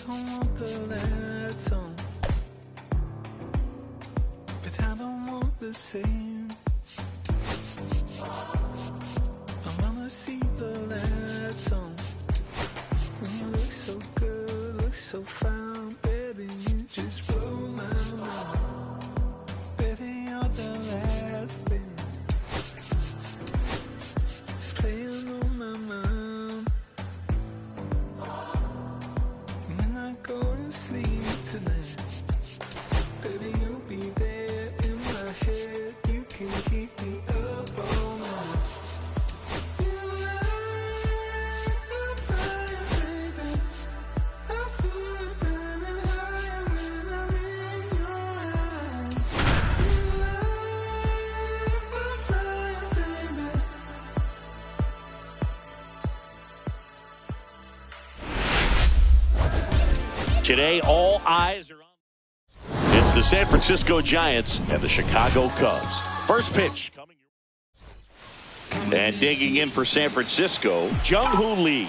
don't want the lights on, but I don't want the same. I wanna see the lights on. When you look so good, look so fine, baby, you just blow my mind. Baby, you're the last thing that's playing on my mind. When I go to sleep tonight, baby, you'll be there in my head. You can keep me up all night. Today, all eyes are on. It's the San Francisco Giants and the Chicago Cubs. First pitch coming. And digging in for San Francisco, Jung-Hoo Lee.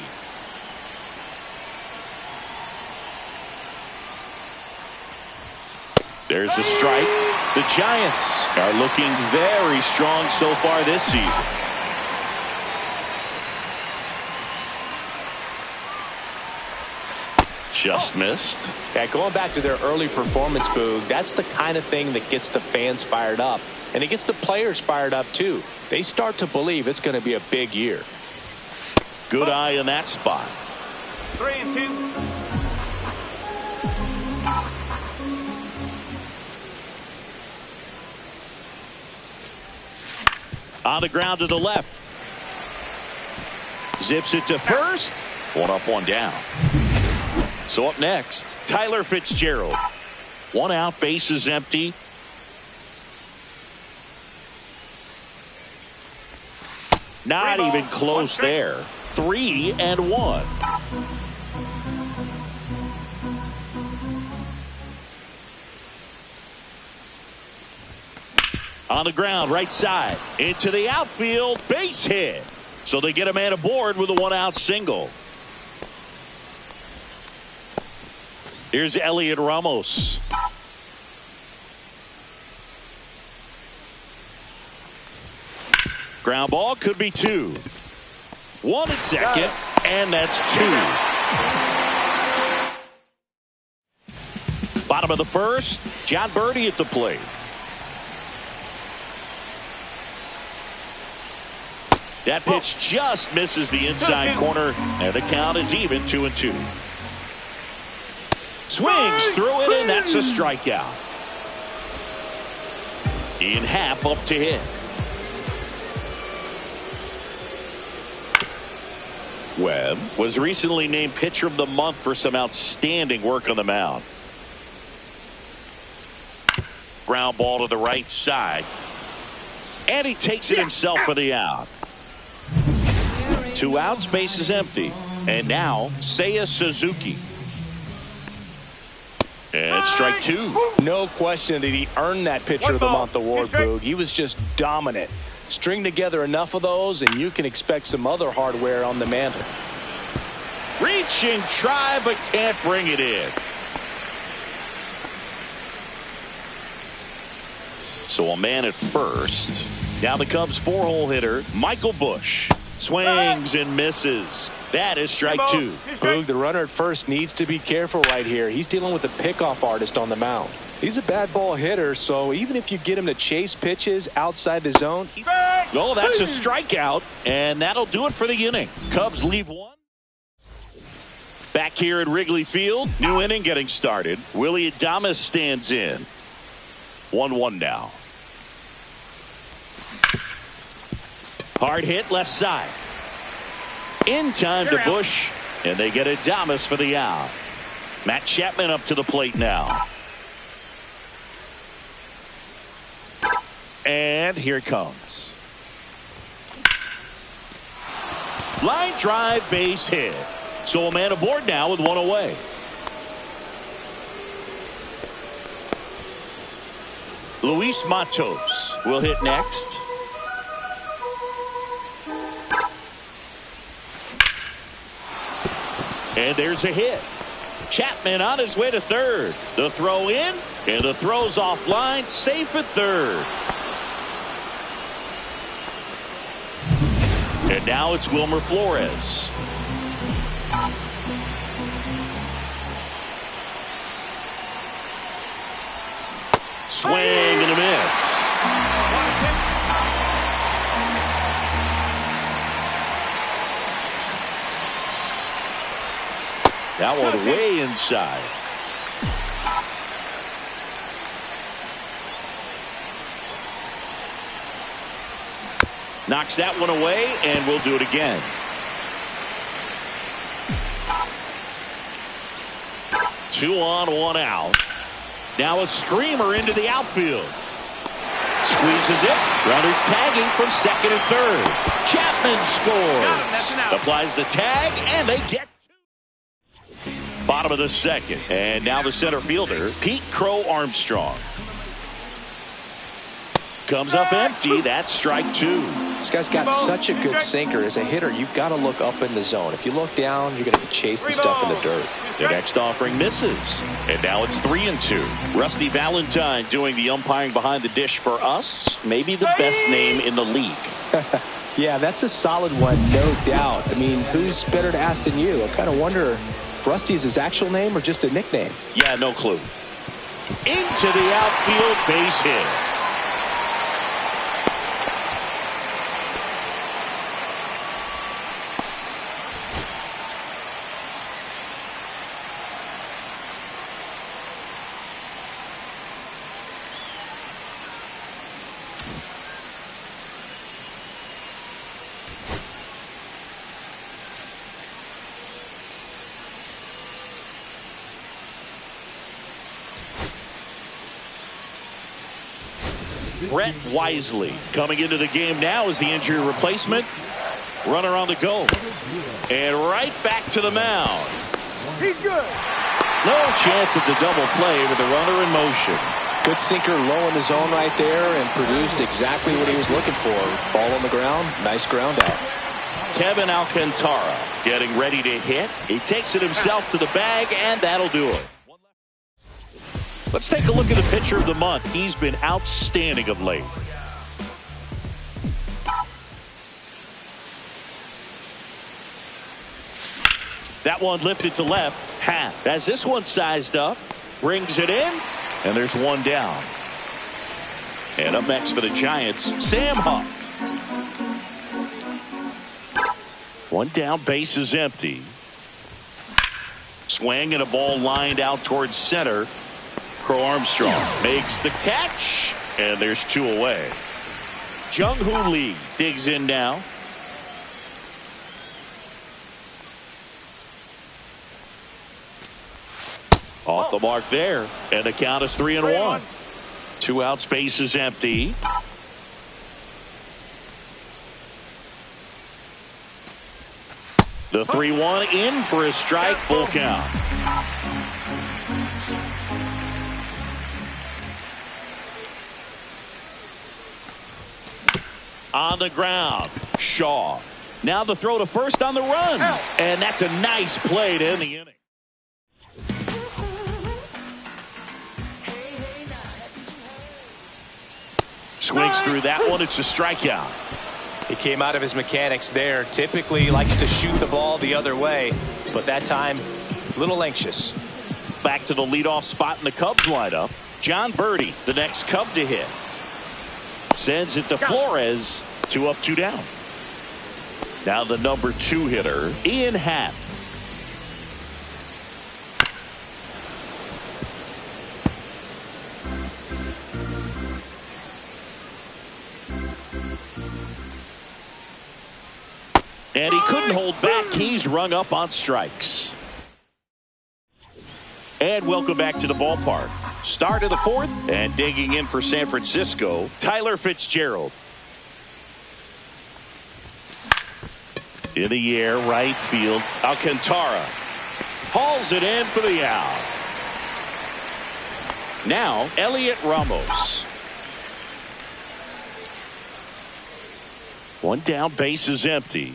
There's the strike. The Giants are looking very strong so far this season. Just missed. Yeah, going back to their early performance, Boog, that's the kind of thing that gets the fans fired up. And it gets the players fired up, too. They start to believe it's going to be a big year. Good eye in that spot. 3-2. On the ground to the left. Zips it to first. One up, one down. So up next, Tyler Fitzgerald. One out, base is empty. Not even close there. 3-1. On the ground, right side. Into the outfield, base hit. So they get a man aboard with a one-out single. Here's Elliot Ramos. Ground ball, could be two. One at second, and that's two. Bottom of the first, John Birdie at the plate. That pitch just misses the inside corner, and the count is even 2-2. Swings through it, and that's a strikeout. Ian Happ up to hit. Webb was recently named Pitcher of the Month for some outstanding work on the mound. Ground ball to the right side. And he takes it himself for the out. 2 outs, base is empty. And now, Seiya Suzuki. And strike two. No question that he earned that Pitcher of the Month award, Boog. He was just dominant. String together enough of those, and you can expect some other hardware on the mantle. Reach and try, but can't bring it in. So a man at first. Now the Cubs' 4-hole hitter, Michael Busch. Swings and misses. That is strike two. Boog, the runner at first needs to be careful right here. He's dealing with a pickoff artist on the mound. He's a bad ball hitter, so even if you get him to chase pitches outside the zone. Oh, that's a strikeout, and that'll do it for the inning. Cubs leave one. Back here at Wrigley Field, new inning getting started. Willy Adames stands in. 1-1 now. Hard hit left side. In time to Busch, and they get Adames for the out. Matt Chapman up to the plate now. And here it comes. Line drive, base hit. So a man aboard now with one away. Luis Matos will hit next. And there's a hit. Chapman on his way to third. The throw in, and the throw's offline, safe at third. And now it's Wilmer Flores. Swing and a miss. That one way inside. Knocks that one away, and we'll do it again. Two on, one out. Now a screamer into the outfield. Squeezes it. Runners tagging from second and third. Chapman scores. Applies the tag, and they get two. Bottom of the second. And now the center fielder, Pete Crow Armstrong. Comes up empty. That's strike two. This guy's got such a good sinker. As a hitter, you've got to look up in the zone. If you look down, you're going to be chasing stuff in the dirt. The next offering misses. And now it's 3-2. Rusty Valentine doing the umpiring behind the dish for us. Maybe the best name in the league. Yeah, that's a solid one, no doubt. I mean, who's better to ask than you? I kind of wonder if Rusty is his actual name or just a nickname. Yeah, no clue. Into the outfield, base hit. Brett Wisely coming into the game now as the injury replacement. Runner on the go. And right back to the mound. He's good. No chance at the double play with the runner in motion. Good sinker low in the zone right there and produced exactly what he was looking for. Ball on the ground. Nice ground out. Kevin Alcantara getting ready to hit. He takes it himself to the bag, and that'll do it. Let's take a look at the pitcher of the month. He's been outstanding of late. That one lifted to left. Happ has this one sized up. Brings it in. And there's one down. And up next for the Giants, Sam Huff. One down, base is empty. Swing and a ball lined out towards center. Crow Armstrong makes the catch, and there's two away. Jung-Hoo Lee digs in now. Off the mark there, and the count is 3-1. 2 outs, base is empty. The 3-1 in for a strike, full count. On the ground, Shaw. Now the throw to first on the run. And that's a nice play to end the inning. Swings through that one. It's a strikeout. He came out of his mechanics there. Typically likes to shoot the ball the other way, but that time a little anxious. Back to the leadoff spot in the Cubs lineup. John Birdie, the next Cub to hit. Sends it to Flores. 2 up, 2 down. Now the number 2 hitter, Ian Happ. And he couldn't hold back. He's rung up on strikes. And welcome back to the ballpark. Start of the 4th, and digging in for San Francisco, Tyler Fitzgerald. In the air, right field, Alcantara hauls it in for the out. Now, Elliot Ramos. One down, base is empty.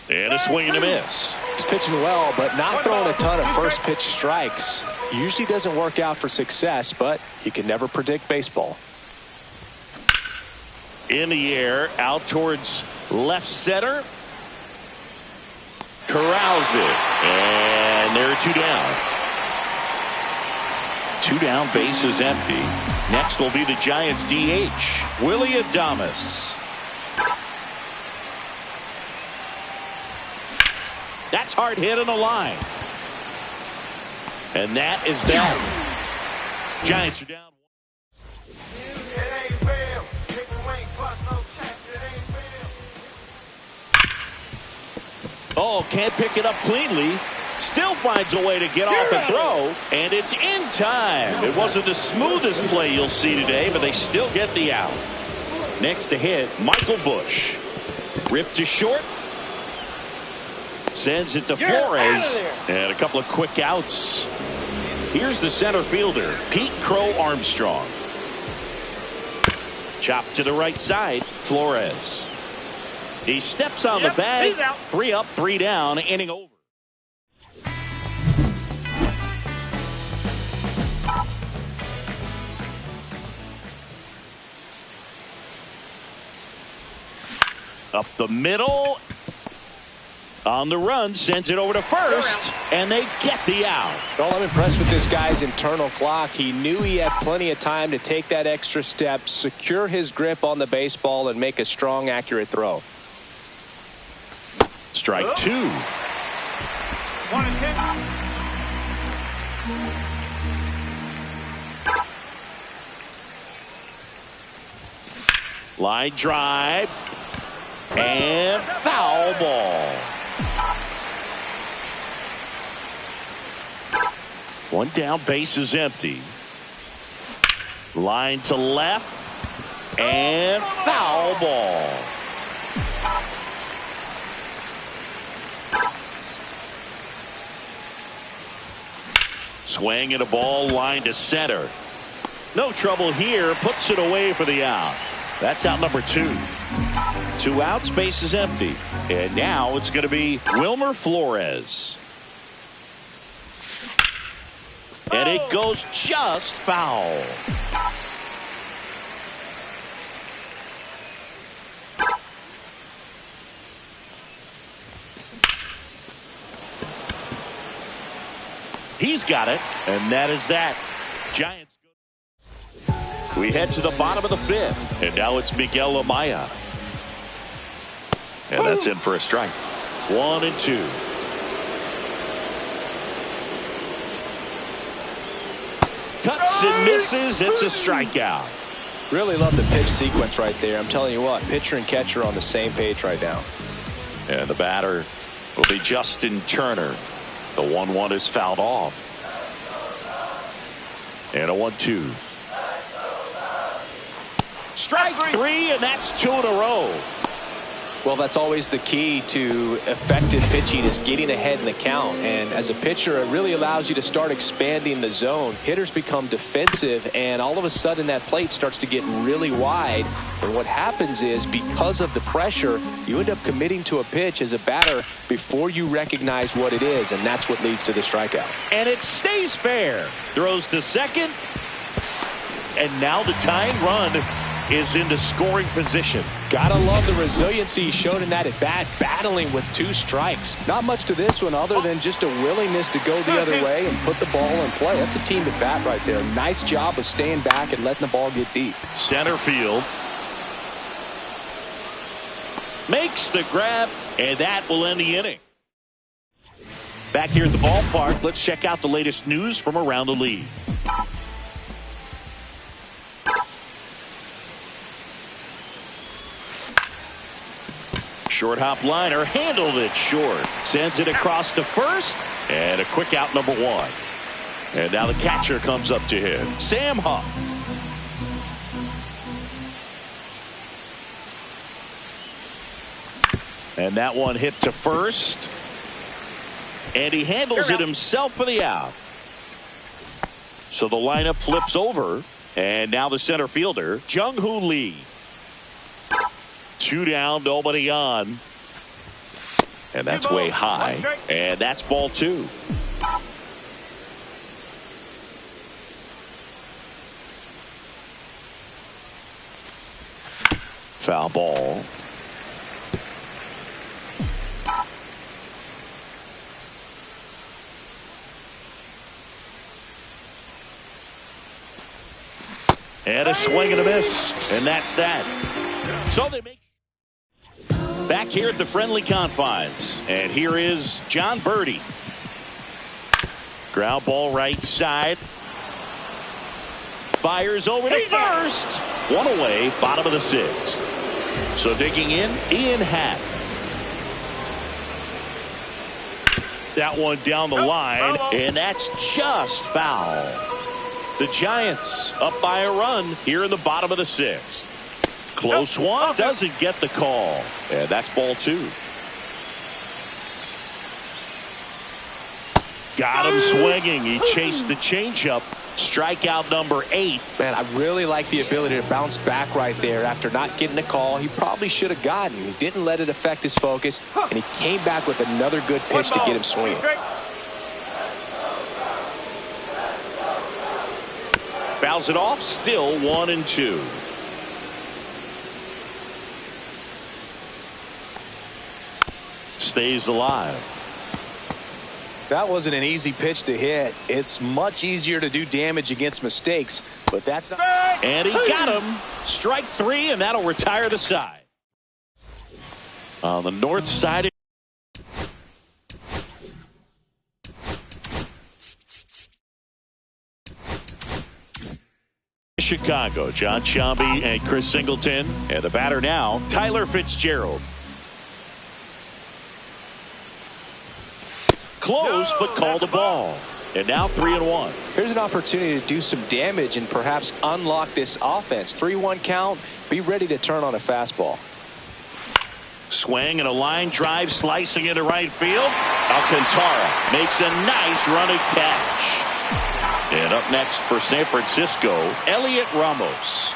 And a swing and a miss. Jack's pitching well, but not throwing a ton of first pitch strikes. Usually doesn't work out for success, but you can never predict baseball. In the air, out towards left center. Corrals it. And there are 2 down. 2 down, base is empty. Next will be the Giants DH, Willy Adames. That's hard hit on the line. And that is that. Giants are down. Oh, can't pick it up cleanly. Still finds a way to get off and throw. And it's in time. It wasn't the smoothest play you'll see today, but they still get the out. Next to hit, Michael Busch. Ripped to short. Sends it to Flores. And a couple of quick outs. Here's the center fielder, Pete Crow Armstrong. Chopped to the right side, Flores. He steps on the bag. 3 up, 3 down, inning over. Up the middle. On the run, sends it over to first, and they get the out. Well, I'm impressed with this guy's internal clock. He knew he had plenty of time to take that extra step, secure his grip on the baseball, and make a strong, accurate throw. Strike 2. 1 and 10. Line drive. And foul ball. 1 down, base is empty. Line to left. And foul ball. Swing and a ball, line to center. No trouble here. Puts it away for the out. That's out number 2. 2 outs, base is empty. And now it's going to be Wilmer Flores. And it goes just foul. He's got it, and that is that. Giants. We head to the bottom of the 5th, and now it's Miguel Amaya. And that's in for a strike. 1 and 2. Cuts and misses. It's a strikeout. Really love the pitch sequence right there. I'm telling you what, pitcher and catcher are on the same page right now. And the batter will be Justin Turner. The 1-1 is fouled off. And a 1-2. Strike 3, and that's 2 in a row. Well, that's always the key to effective pitching, is getting ahead in the count. And as a pitcher, it really allows you to start expanding the zone. Hitters become defensive, and all of a sudden that plate starts to get really wide. And what happens is, because of the pressure, you end up committing to a pitch as a batter before you recognize what it is, and that's what leads to the strikeout. And it stays fair. Throws to second. And now the tying run is into scoring position. Gotta love the resiliency he showed in that at bat, battling with 2 strikes. Not much to this one other than just a willingness to go the other way and put the ball in play. That's a team at bat right there. Nice job of staying back and letting the ball get deep. Center field. Makes the grab, and that will end the inning. Back here at the ballpark, let's check out the latest news from around the league. Short hop liner, handled it short. Sends it across to first, and a quick out number 1. And now the catcher comes up to him, Sam Huff. And that one hit to first. And he handles it himself for the out. So the lineup flips over. And now the center fielder, Jung-Hoo Lee. 2 down, nobody on. And that's way high. And that's ball 2. Foul ball. And a swing and a miss. And that's that. So they make back here at the friendly confines. And here is John Birdie. Ground ball right side. Fires over to first. One away, bottom of the 6th. So digging in, Ian Happ. That one down the line, and that's just foul. The Giants up by a run here in the bottom of the 6th. Close one, doesn't get the call. And that's ball 2. Got him swinging. He chased the changeup. Strikeout number 8. Man, I really like the ability to bounce back right there after not getting a call he probably should have gotten. He didn't let it affect his focus, and he came back with another good pitch to get him swinging. Fouls it off, still 1-2. Stays alive. That wasn't an easy pitch to hit. It's much easier to do damage against mistakes, but that's not. And he got him. Strike 3, and that'll retire the side. On the north side. Chicago, John Sciambi and Chris Singleton. And the batter now, Tyler Fitzgerald. Close, but called the ball. And now 3-1. Here's an opportunity to do some damage and perhaps unlock this offense. 3-1 count. Be ready to turn on a fastball. Swing and a line drive slicing into right field. Alcantara makes a nice running catch. And up next for San Francisco, Elliot Ramos.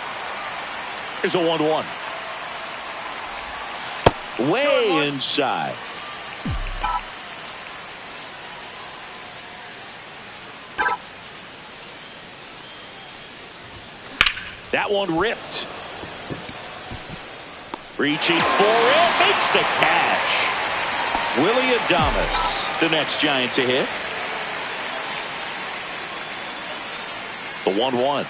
Here's a 1-1. Way inside. That one ripped. Reaching for it. Makes the catch. Willy Adames, the next Giant to hit. The 1-1.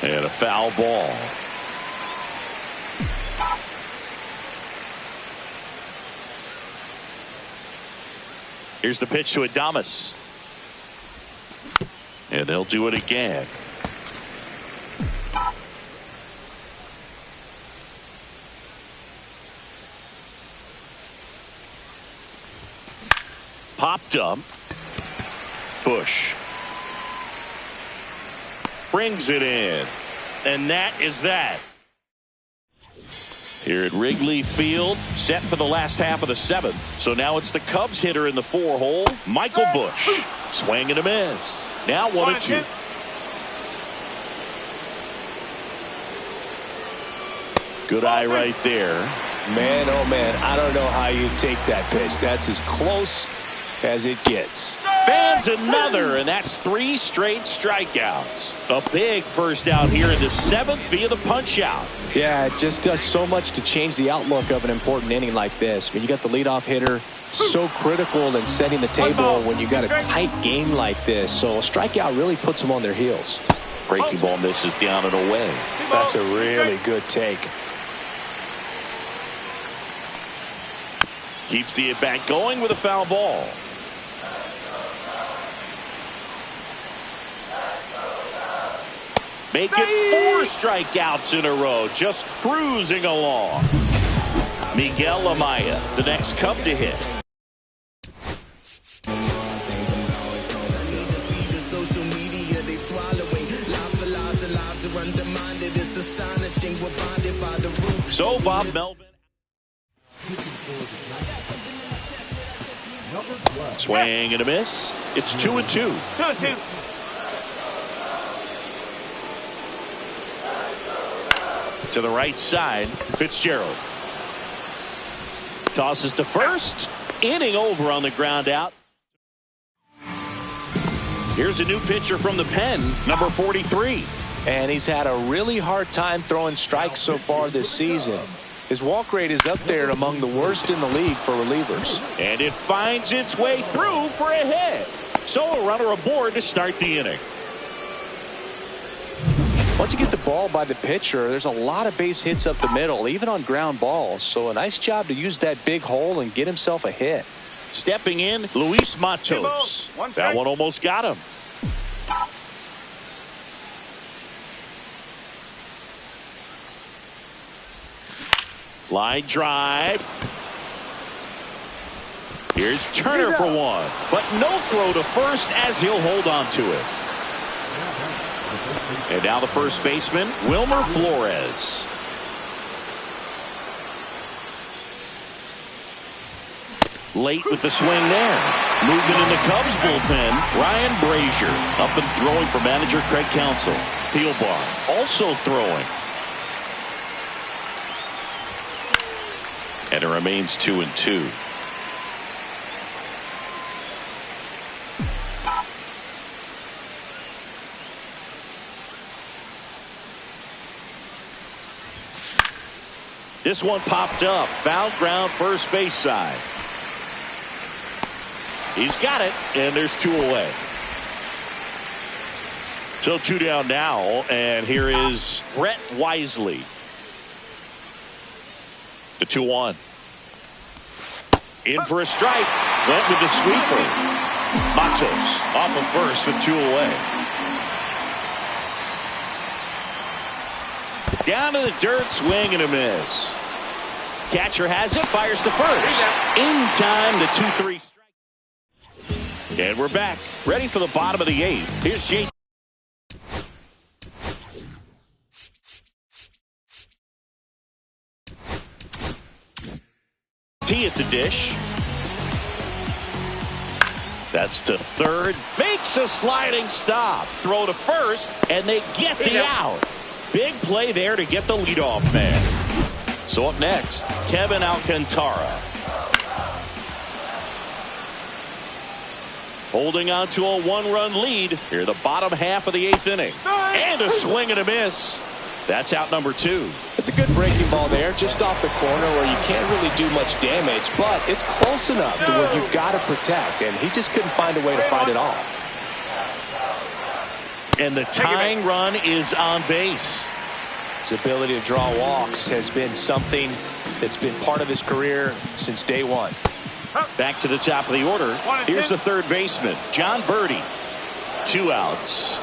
And a foul ball. Here's the pitch to Adames. And they'll do it again. Popped up. Bush. Brings it in. And that is that. Here at Wrigley Field, set for the last half of the 7th. So now it's the Cubs hitter in the 4-hole, Michael Bush. Swing and a miss. Now 1-2. Good eye right there. Man, oh man, I don't know how you take that pitch. That's as close as it gets. Fans another, and that's 3 straight strikeouts. A big first out here in the 7th via the punch out. Yeah, it just does so much to change the outlook of an important inning like this. I mean, you got the leadoff hitter, so critical in setting the table when you got a tight game like this. So a strikeout really puts them on their heels. Breaking ball misses down and away. That's a really good take. Keeps the at-bat going with a foul ball. Make it 4 strikeouts in a row, just cruising along. Miguel Amaya, the next Cub to hit. So Bob Melvin. Swing and a miss. It's 2-2. 2-2. To the right side, Fitzgerald. Tosses to first. Inning over on the ground out. Here's a new pitcher from the pen, number 43. And he's had a really hard time throwing strikes so far this season. His walk rate is up there among the worst in the league for relievers. And it finds its way through for a hit. So a runner aboard to start the inning. Once you get the ball by the pitcher, there's a lot of base hits up the middle, even on ground balls. So a nice job to use that big hole and get himself a hit. Stepping in, Luis Matos. That one almost got him. Line drive. Here's Turner for one, but no throw to first as he'll hold on to it. And now the first baseman, Wilmer Flores. Late with the swing there. Movement in the Cubs bullpen, Ryan Brazier. Up and throwing for manager Craig Counsell. Thielbar also throwing. And it remains 2-2. This one popped up. Foul ground, first base side. He's got it, and there's two away. So two down now, and here is Brett Wisely. The 2-1. In for a strike. Went with the sweeper. Matos off of first with two away. Down to the dirt, swing and a miss. Catcher has it, fires to first. In time, the 2-3 strike. And we're back, ready for the bottom of the eighth. Here's Jay. T at the dish. That's to third. Makes a sliding stop. Throw to first, and they get the out. Big play there to get the leadoff man. So up next, Kevin Alcantara. Holding on to a one-run lead here, the bottom half of the eighth inning. And a swing and a miss. That's out number two. It's a good breaking ball there, just off the corner where you can't really do much damage, but it's close enough to where you've got to protect, and he just couldn't find a way to fight it off. And the tying run is on base. His ability to draw walks has been something that's been part of his career since day one. Back to the top of the order. Here's the third baseman, John Birdie. Two outs.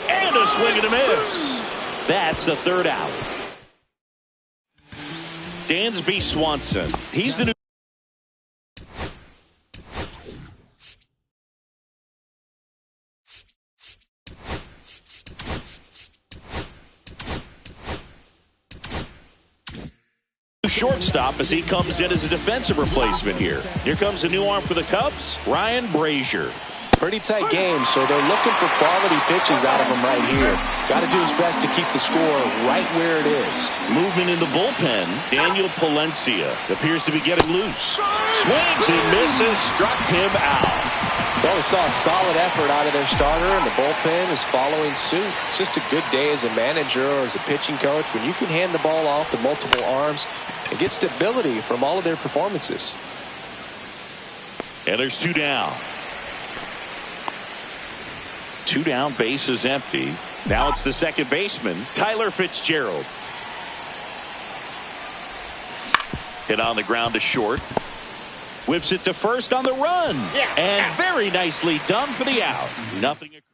And a swing and a miss. That's the third out. Dansby Swanson. He's the new. Shortstop as he comes in as a defensive replacement here. Here comes a new arm for the Cubs, Ryan Brazier. Pretty tight game, so they're looking for quality pitches out of him right here. Got to do his best to keep the score right where it is. Movement in the bullpen, Daniel Palencia appears to be getting loose. Swings and misses, struck him out. Well, we saw a solid effort out of their starter, and the bullpen is following suit. It's just a good day as a manager or as a pitching coach when you can hand the ball off to multiple arms and get stability from all of their performances. And there's two down. Two down, base is empty. Now it's the second baseman, Tyler Fitzgerald. Hit on the ground to short. Whips it to first on the run. And very nicely done for the out. Nothing across.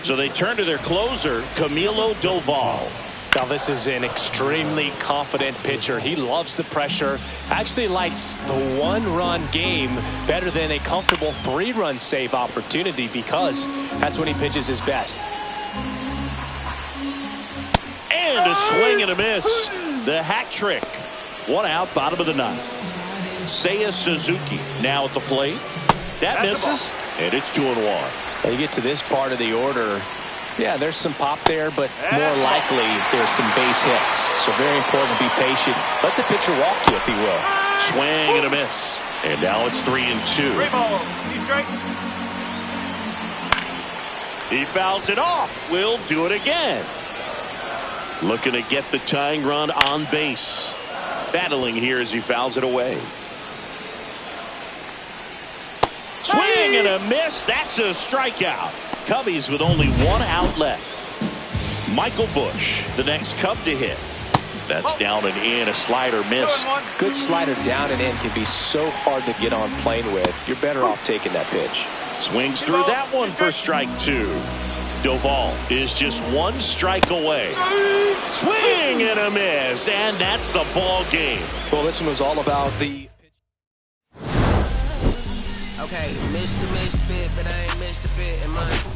So they turn to their closer, Camilo Doval. Now this is an extremely confident pitcher. He loves the pressure. Actually likes the one-run game better than a comfortable three-run save opportunity because that's when he pitches his best. And a swing and a miss. The hat trick. One out, bottom of the ninth. Seiya Suzuki now at the plate. That misses, and it's 2-1. When you get to this part of the order, Yeah, there's some pop there, but more likely there's some base hits. So very important to be patient. Let the pitcher walk you if he will. Swing and a miss. And now it's 3-2. Great ball. He's straight. He fouls it off. Will do it again. Looking to get the tying run on base. Battling here as he fouls it away. Swing and a miss. That's a strikeout. Cubbies with only one out left. Michael Busch, the next Cub to hit. That's down and in. A slider missed. Good slider down and in can be so hard to get on plane with. You're better off taking that pitch. Swings through that one for strike 2. Doval is just one strike away. Swing and a miss, and that's the ball game. Well, this one was all about the... Okay, Mr. Misfit, but I ain't Mr. Fit in my